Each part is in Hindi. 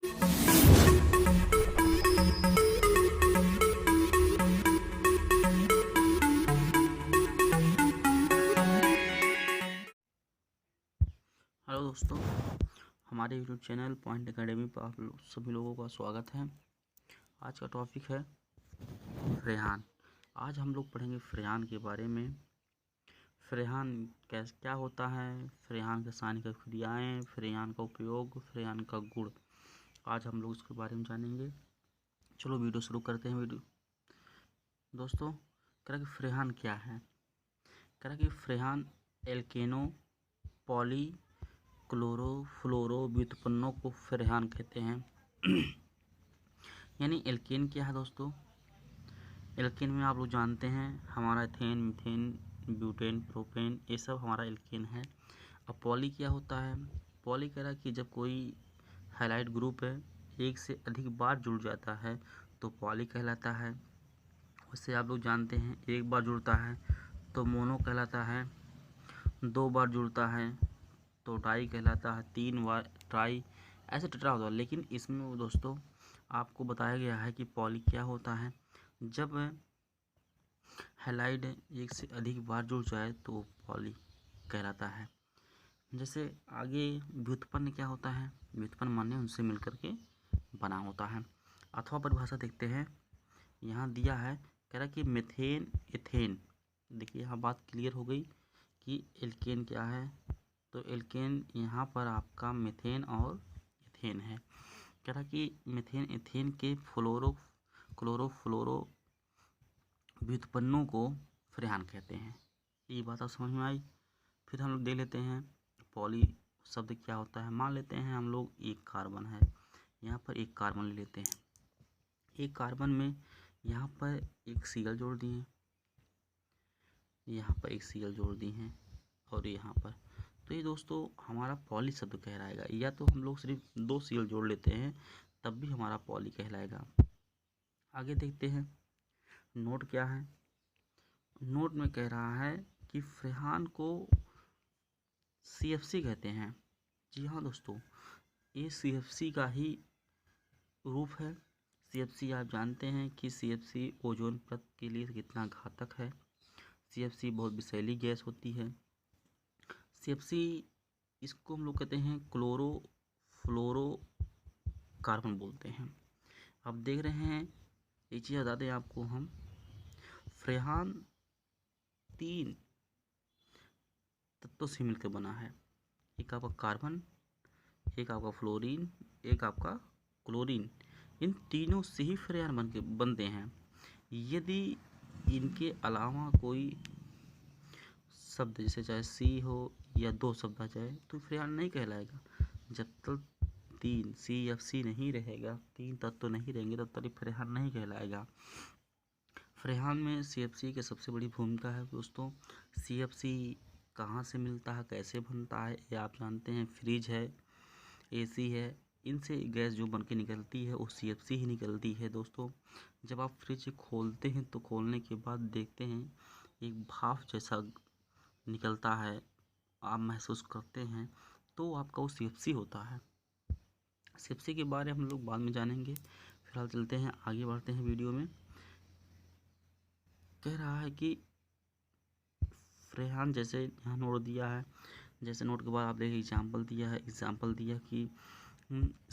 हेलो दोस्तों, हमारे यूट्यूब चैनल पॉइंट एकेडमी पर आप सभी लोगों का स्वागत है। आज का टॉपिक है फ्रेहान। आज हम लोग पढ़ेंगे फ्रेहान के बारे में। फ्रेहान क्या होता है, फ्रेहान के रासायनिक क्रियाएँ, फ्रेहान का उपयोग, फ्रेहान का गुण, आज हम लोग इसके बारे में जानेंगे। चलो वीडियो शुरू करते हैं। वीडियो दोस्तों, कह रहा कि फ्रेहान क्या है। कह रहा कि फ्रेहान एल्केनो पॉली क्लोरो फ्लोरो व्युत्पन्नों को फ्रेहान कहते हैं। यानी एल्केन क्या है दोस्तों। एल्केन में आप लोग जानते हैं हमारा एथेन, मीथेन, ब्यूटेन, प्रोपेन, ये सब हमारा एल्केन है। अब पॉली क्या होता है। पॉली कह रहा कि जब कोई हैलाइड ग्रुप है एक से अधिक बार जुड़ जाता है तो पॉली कहलाता है। उससे आप लोग जानते हैं एक बार जुड़ता है तो मोनो कहलाता है, 2 बार जुड़ता है तो डाई कहलाता है, 3 बार ट्राई, ऐसे टेट्रा होता है। लेकिन इसमें दोस्तों आपको बताया गया है कि पॉली क्या होता है। जब हैलाइड एक से अधिक बार जुड़ जाए तो पॉली कहलाता है। जैसे आगे व्युत्पन्न क्या होता है। व्युत्पन्न माने उनसे मिलकर के बना होता है। अथवा परिभाषा देखते हैं, यहाँ दिया है, कह रहा कि मीथेन एथेन। देखिए यहाँ बात क्लियर हो गई कि एल्केन क्या है। तो एल्केन यहाँ पर आपका मीथेन और एथेन है। कह रहा कि मीथेन एथेन के फ्लोरो क्लोरो फ्लोरो व्युत्पन्नों को फ्रेहान कहते हैं। ये बात आप समझ में आई। फिर हम लोग देख लेते हैं पॉली शब्द क्या होता है। मान लेते हैं हम लोग एक कार्बन है, यहाँ पर एक कार्बन ले लेते हैं। एक कार्बन में यहाँ पर एक सीएल जोड़ दिए हैं, यहाँ पर एक सीएल जोड़ दिए हैं और यहाँ पर, तो ये दोस्तों हमारा पॉली शब्द कहलाएगा। या तो हम लोग सिर्फ 2 सीएल जोड़ लेते हैं तब भी हमारा पॉली कहलाएगा। आगे देखते हैं नोट क्या है। नोट में कह रहा है कि फ्रेहान को CFC कहते हैं। जी हाँ दोस्तों, ये CFC का ही रूप है। CFC आप जानते हैं कि CFC ओजोन परत के लिए कितना घातक है। CFC बहुत विषैली गैस होती है। CFC इसको हम लोग कहते हैं क्लोरो फ्लोरो कार्बन बोलते हैं। अब देख रहे हैं, ये चीज़ बता दें आपको हम, फ्रेहान 3 तत्वों से मिलकर बना है। एक आपका कार्बन, एक आपका फ्लोरीन, एक आपका क्लोरीन। इन तीनों से ही फ्रेहान बनते हैं। यदि इनके अलावा कोई शब्द जैसे चाहे सी हो या 2 शब्द आ जाए तो फ्रेहान नहीं कहलाएगा। जब तक 3 CFC नहीं रहेगा, 3 तत्व नहीं रहेंगे तब तक फ्रेहान नहीं कहलाएगा। फ्रेहान में CFC की सबसे बड़ी भूमिका है दोस्तों। CFC कहाँ से मिलता है, कैसे बनता है, ये आप जानते हैं। फ्रिज है, AC है, इनसे गैस जो बन के निकलती है वो CFC ही निकलती है दोस्तों। जब आप फ्रिज खोलते हैं तो खोलने के बाद देखते हैं एक भाप जैसा निकलता है, आप महसूस करते हैं, तो आपका वो CFC होता है। CFC के बारे में हम लोग बाद में जानेंगे। फिलहाल चलते हैं, आगे बढ़ते हैं वीडियो में। कह रहा है कि फ्रेहान जैसे यहाँ नोट दिया है, जैसे नोट के बाद आप देखिए एग्जाम्पल दिया है। एग्जाम्पल दिया कि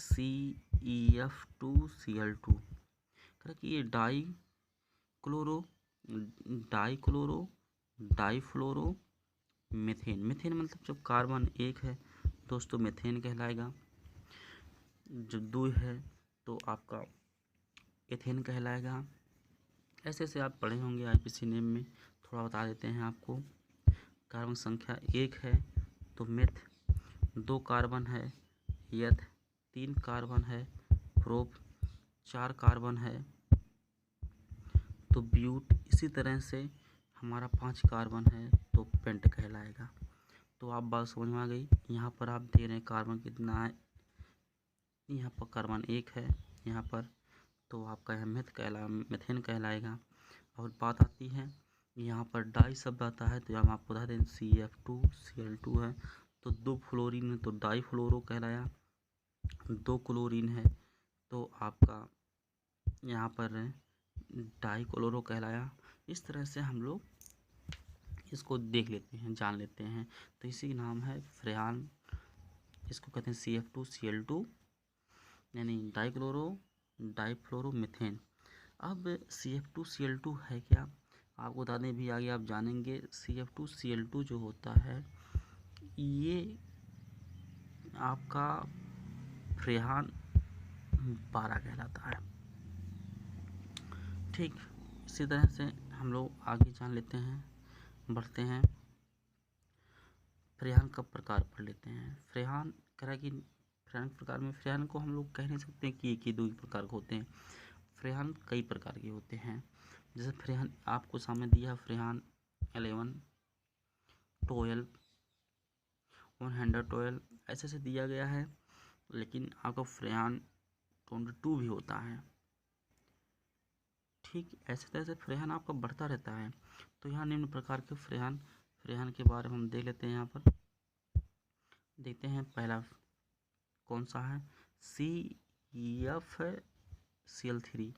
CeF2Cl2। कह कि ये डाई क्लोरो डाई फ्लोरो मीथेन। मीथेन मतलब जब कार्बन एक है दोस्तों मीथेन कहलाएगा, जब 2 है तो आपका एथेन कहलाएगा। ऐसे ऐसे आप पढ़े होंगे IPC नेम में, थोड़ा बता देते हैं आपको। कार्बन संख्या 1 है तो मेथ, 2 कार्बन है यथ, 3 कार्बन है प्रोप, 4 कार्बन है तो ब्यूट। इसी तरह से हमारा 5 कार्बन है तो पेंट कहलाएगा। तो आप बात समझ में आ गई। यहाँ पर आप दे रहे हैं कार्बन कितना है, यहाँ पर कार्बन 1 है यहाँ पर, तो आपका यह मीथेन कहलाएगा। और बात आती है यहाँ पर डाई शब्द आता है, तो हम आपको बता दें CF2Cl2 है तो 2 फ्लोरीन है तो डाई फ्लोरो कहलाया। 2 क्लोरीन है तो आपका यहाँ पर डाइक्लोरो कहलाया। इस तरह से हम लोग इसको देख लेते हैं, जान लेते हैं। तो इसी का नाम है फ्रेयान, इसको कहते हैं CF2Cl2 यानी डाइक्लोरो डाइफ्लोरोमीथेन। अब CF2Cl2 है क्या, आपको बता दें, भी आगे आप जानेंगे। CF2Cl2 जो होता है ये आपका फ्रेहान 12 कहलाता है। ठीक इसी तरह से हम लोग आगे जान लेते हैं, बढ़ते हैं। फ्रेहान का प्रकार पढ़ लेते हैं। फ्रेहान कह कि फ्रेहान प्रकार में, फ्रेहान को हम लोग कह नहीं सकते कि एक ही दो ही प्रकार के होते हैं। फ्रेहान कई प्रकार के होते हैं। जैसे फ्रेहान आपको सामने दिया, फ्रेहान 11, 12, 112 ऐसे से दिया गया है। लेकिन आपका फ्रेहान 22 भी होता है। ठीक ऐसे तरह से फ्रेहान आपका बढ़ता रहता है। तो यहाँ निम्न प्रकार के फ्रेहान के बारे में हम देख लेते हैं। यहाँ पर देखते हैं, पहला कौन सा है, CFCl3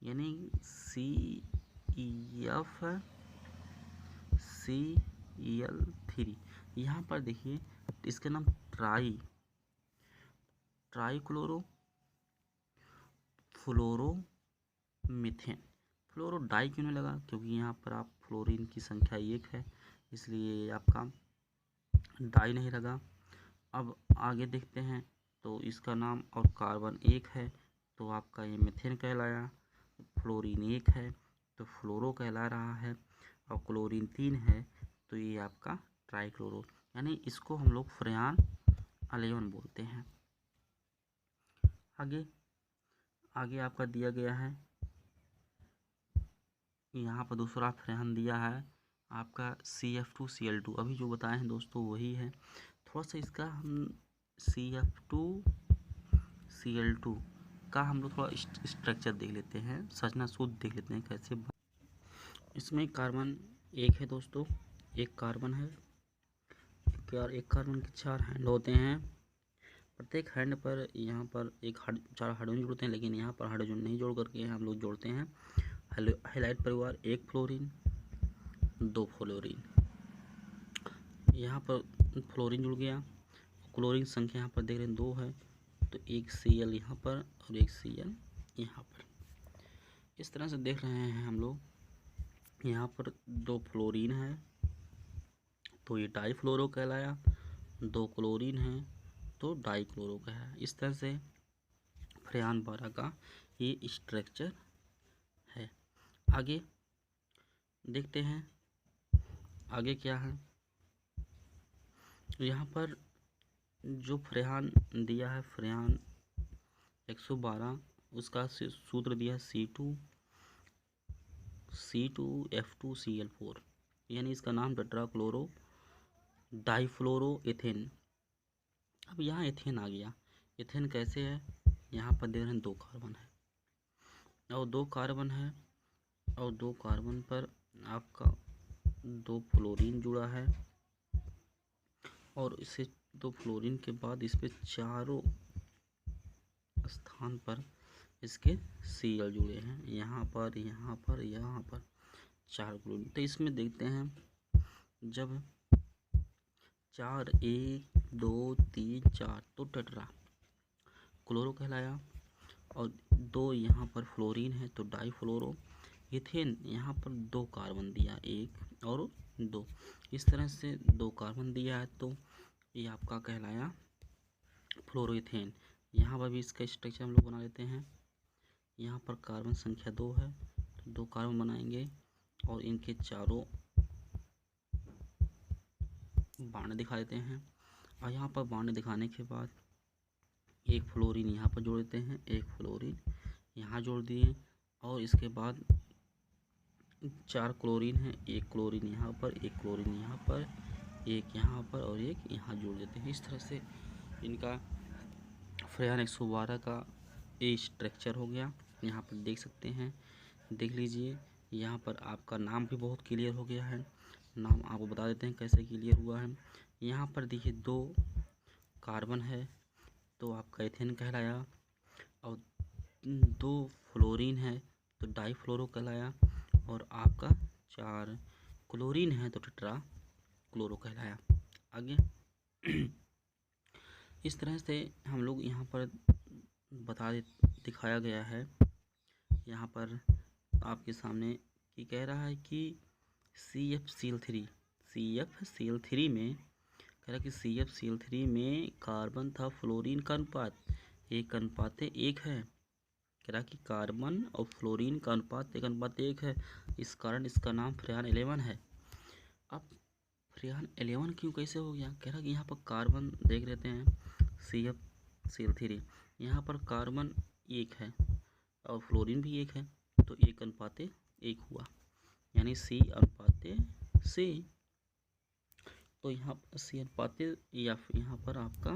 यानी CFCl3। यहाँ पर देखिए इसका नाम ट्राइक्लोरो फ्लोरोमीथेन। फ्लोरो डाई क्यों नहीं लगा, क्योंकि यहाँ पर आप फ्लोरीन की संख्या 1 है, इसलिए आपका डाई नहीं लगा। अब आगे देखते हैं तो इसका नाम और कार्बन 1 है तो आपका ये मीथेन कहलाया। फ्लोरीन 1 है तो फ्लोरो कहला रहा है, और क्लोरीन 3 है तो ये आपका ट्राइक्लोरो, यानी इसको हम लोग फ्रेयान 11 बोलते हैं। आगे आपका दिया गया है, यहाँ पर दूसरा फ्रेयान दिया है आपका CF2Cl2। अभी जो बताए हैं दोस्तों वही है। थोड़ा सा इसका हम CF2Cl2 का हम लोग थोड़ा स्ट्रक्चर देख लेते हैं, संरचना सूत्र देख लेते हैं कैसे। इसमें कार्बन 1 है दोस्तों, एक कार्बन है, एक कार्बन के 4 हैंड होते हैं। प्रत्येक हैंड पर यहाँ पर 4 हाइड्रोजन जुड़ते हैं, लेकिन यहाँ पर हाइड्रोजन नहीं जोड़ करके हम लोग जोड़ते हैं हैलाइड परिवार, 1 फ्लोरीन 2 फ्लोरीन। यहाँ पर फ्लोरीन जुड़ गया, क्लोरीन संख्या यहाँ पर देख रहे हैं 2 है, तो 1 Cl यहाँ पर और 1 Cl यहाँ पर। इस तरह से देख रहे हैं हम लोग। यहाँ पर 2 फ्लोरीन है तो ये डाईफ्लोरो कहलाया, 2 क्लोरीन है तो डाईक्लोरो कहलाया। इस तरह से फ्रेयान 12 का ये स्ट्रक्चर है। आगे देखते हैं आगे क्या है। यहाँ पर जो फ्रेयान दिया है, फ्रेयान 112, उसका सूत्र दिया है C2F2Cl4, यानी इसका नाम टेट्राक्लोरो डाइफ्लोरोएथेन। अब यहाँ एथेन आ गया। एथेन कैसे है, यहाँ पर दे रहे हैं 2 कार्बन है और 2 कार्बन है और 2 कार्बन पर आपका 2 फ्लोरीन जुड़ा है, और इसे 2 फ्लोरीन के बाद इस पे चारों स्थान पर इसके Cl जुड़े हैं, यहाँ पर 4 क्लोरीन। तो इसमें देखते हैं जब 4 1 2 3 4 तो टेट्रा क्लोरो कहलाया, और 2 यहाँ पर फ्लोरीन है तो डाईफ्लोरो। इथेन यहाँ पर 2 कार्बन दिया, 1 और 2, इस तरह से 2 कार्बन दिया है तो ये आपका कहलाया फ्लोरोइथेन। यहाँ पर भी इसका स्ट्रक्चर हम लोग बना लेते हैं। यहाँ पर कार्बन संख्या 2 है तो 2 कार्बन बनाएंगे और इनके चारों बाण दिखा देते हैं। और यहाँ पर बाण दिखाने के बाद 1 फ्लोरीन यहाँ पर जोड़ देते हैं, 1 फ्लोरीन यहाँ जोड़ दिए, और इसके बाद 4 क्लोरीन है, 1 क्लोरीन यहाँ पर, 1 क्लोरीन यहाँ पर, 1 यहाँ पर और 1 यहाँ जोड़ देते हैं। इस तरह से इनका फ्रेयान 112 का ये स्ट्रक्चर हो गया। यहाँ पर देख सकते हैं, देख लीजिए। यहाँ पर आपका नाम भी बहुत क्लियर हो गया है। नाम आपको बता देते हैं कैसे क्लियर हुआ है। यहाँ पर देखिए 2 कार्बन है तो आपका एथेन कहलाया, और 2 फ्लोरीन है तो डाईफ्लोरो कहलाया, और आपका 4 क्लोरीन है तो टेट्रा क्लोरो कहलाया। आगे इस तरह से हम लोग यहाँ पर दिखाया गया है। यहाँ पर आपके सामने कि कह रहा है कि CFCl3 में कह रहा है कि CFCl3 में कार्बन था फ्लोरीन का अनुपात 1:1 है। कह रहा कि कार्बन और फ्लोरीन का अनुपात 1:1 है, इस कारण इसका नाम फ्रेयान 11 है। अब फ्रेयान 11 क्यों कैसे हो गया? कह रहा कि यहाँ पर कार्बन देख लेते हैं CFCl3, यहाँ पर कार्बन 1 है और फ्लोरीन भी 1 है, तो 1:1 हुआ, यानी C:C। तो यहाँ पर C:, या यहाँ पर आपका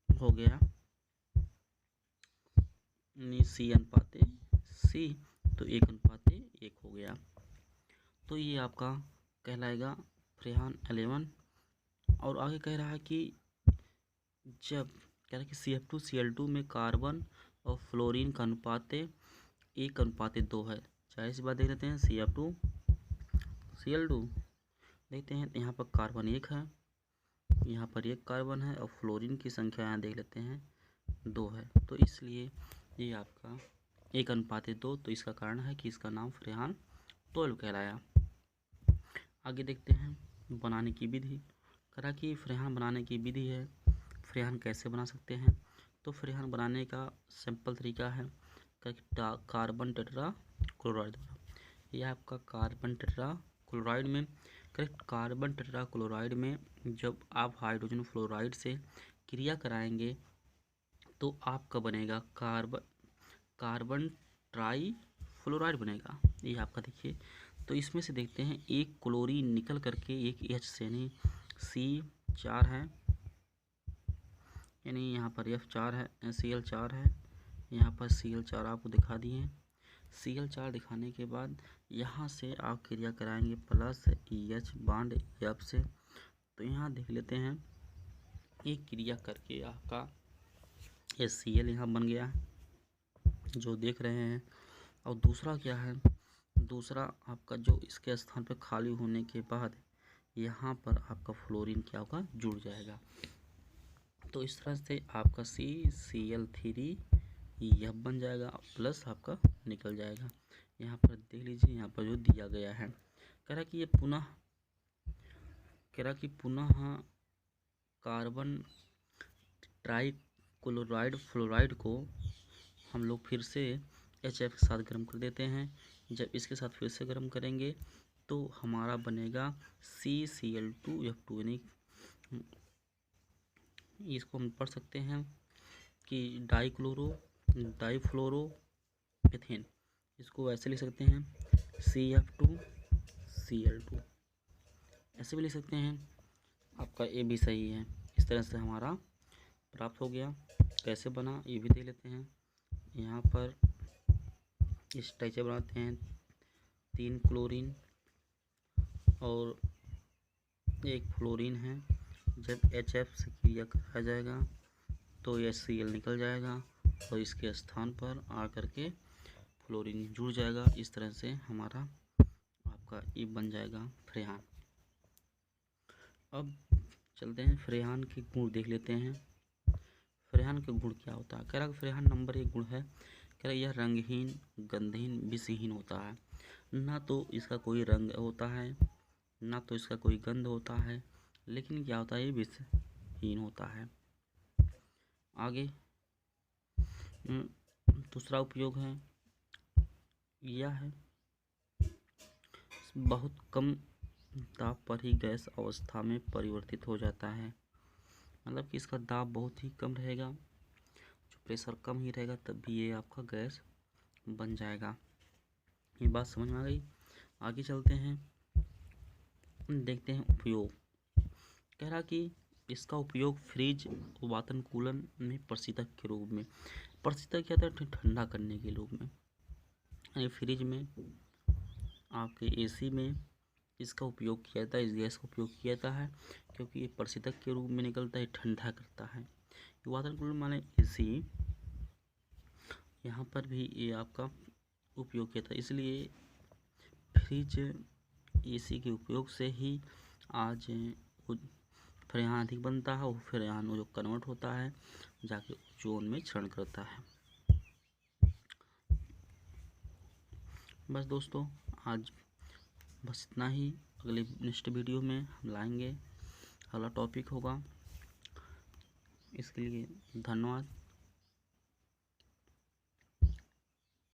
हो गया C:C, तो 1:1 हो गया। तो ये आपका कहलाएगा फ्रेयान 11। और आगे कह रहा है कि जब कह रहा है कि CF2Cl2 में कार्बन और फ्लोरीन का अनुपात 1:2 है। चाहे सी बात देख लेते हैं CF2Cl2 देखते हैं, यहाँ पर कार्बन 1 है, यहाँ पर 1 कार्बन है, और फ्लोरीन की संख्या यहाँ देख लेते हैं 2 है, तो इसलिए ये आपका 1:2। तो इसका कारण है कि इसका नाम फ्रेयान 12 कहलाया। आगे देखते हैं बनाने की विधि। करा कि फ्रेयान बनाने की विधि है, फ्रेयान कैसे बना सकते हैं? तो फ्रेयान बनाने का सिंपल तरीका है कार्बन टेट्रा क्लोराइड द्वारा। यह आपका कार्बन टेट्रा क्लोराइड में कार्बन टेट्रा क्लोराइड में जब आप हाइड्रोजन फ्लोराइड से क्रिया कराएंगे तो आपका बनेगा कार्बन ट्राई फ्लोराइड बनेगा। ये आपका देखिए, तो इसमें से देखते हैं एक क्लोरीन निकल करके एक H यानी C4 है, यानी यहाँ पर F4 है, Cl4 है, यहाँ पर Cl4 आपको दिखा दिए। Cl4 दिखाने के बाद यहाँ से आप क्रिया कराएंगे प्लस EH बॉन्ड F से। तो यहाँ देख लेते हैं एक क्रिया करके आपका HCl यहाँ बन गया है जो देख रहे हैं। और दूसरा क्या है, दूसरा आपका जो इसके स्थान पर खाली होने के बाद यहाँ पर आपका फ्लोरीन क्या होगा, जुड़ जाएगा। तो इस तरह से आपका CCl3 यह बन जाएगा, प्लस आपका निकल जाएगा। यहाँ पर देख लीजिए, यहाँ पर जो दिया गया है कह रहा कि ये पुनः कार्बन ट्राई क्लोराइड फ्लोराइड को हम लोग फिर से HF के साथ गर्म कर देते हैं। जब इसके साथ फिर से गर्म करेंगे तो हमारा बनेगा CCl2F2, यानी इसको हम पढ़ सकते हैं कि डाईफ्लोरो एथेन, इसको ऐसे लिख सकते हैं CF2Cl2, ऐसे भी लिख सकते हैं। आपका ये भी सही है। इस तरह से हमारा प्राप्त हो गया। कैसे बना ये भी देख लेते हैं। यहाँ पर इस टाइप से बनाते हैं, 3 क्लोरीन और 1 फ्लोरीन है। जब HF से क्रिया कराया जाएगा तो HCl निकल जाएगा और इसके स्थान पर आकर के फ्लोरीन जुड़ जाएगा। इस तरह से हमारा आपका ये बन जाएगा फ्रेयान। अब चलते हैं फ्रेयान के गुण देख लेते हैं। फ्रेयान के गुण क्या होता है? कह रहा फ्रेयान नंबर 1 गुण है, कह रहा यह रंगहीन, गंधहीन, विषहीन होता है। ना तो इसका कोई रंग होता है, ना तो इसका कोई गंध होता है, लेकिन क्या होता है, ये विषहीन होता है। आगे दूसरा उपयोग है यह है बहुत कम दाब पर ही गैस अवस्था में परिवर्तित हो जाता है। मतलब कि इसका दाब बहुत ही कम रहेगा, जो प्रेशर कम ही रहेगा, तब भी ये आपका गैस बन जाएगा। ये बात समझ में आ गई। आगे चलते हैं, देखते हैं उपयोग। कह रहा कि इसका उपयोग फ्रिज वातानुकूलन में प्रशीतक के रूप में, प्रशीतक क्या था, ठंडा करने के रूप में, यानी फ्रिज में आपके AC में इसका उपयोग किया जाता है, इस गैस का उपयोग किया जाता है, क्योंकि ये प्रशीतक के रूप में निकलता है, ठंडा करता है। वातानुकूलन माने एसी, यहाँ पर भी ये आपका उपयोग किया था। इसलिए फ्रिज एसी के उपयोग से ही आज फ्रेयान अधिक बनता है और फ्रेयान जो कन्वर्ट होता है जाके ओजोन में क्षरण करता है। बस दोस्तों, आज बस इतना ही। अगले नेक्स्ट वीडियो में हम लाएंगे, अगला टॉपिक होगा। इसके लिए धन्यवाद।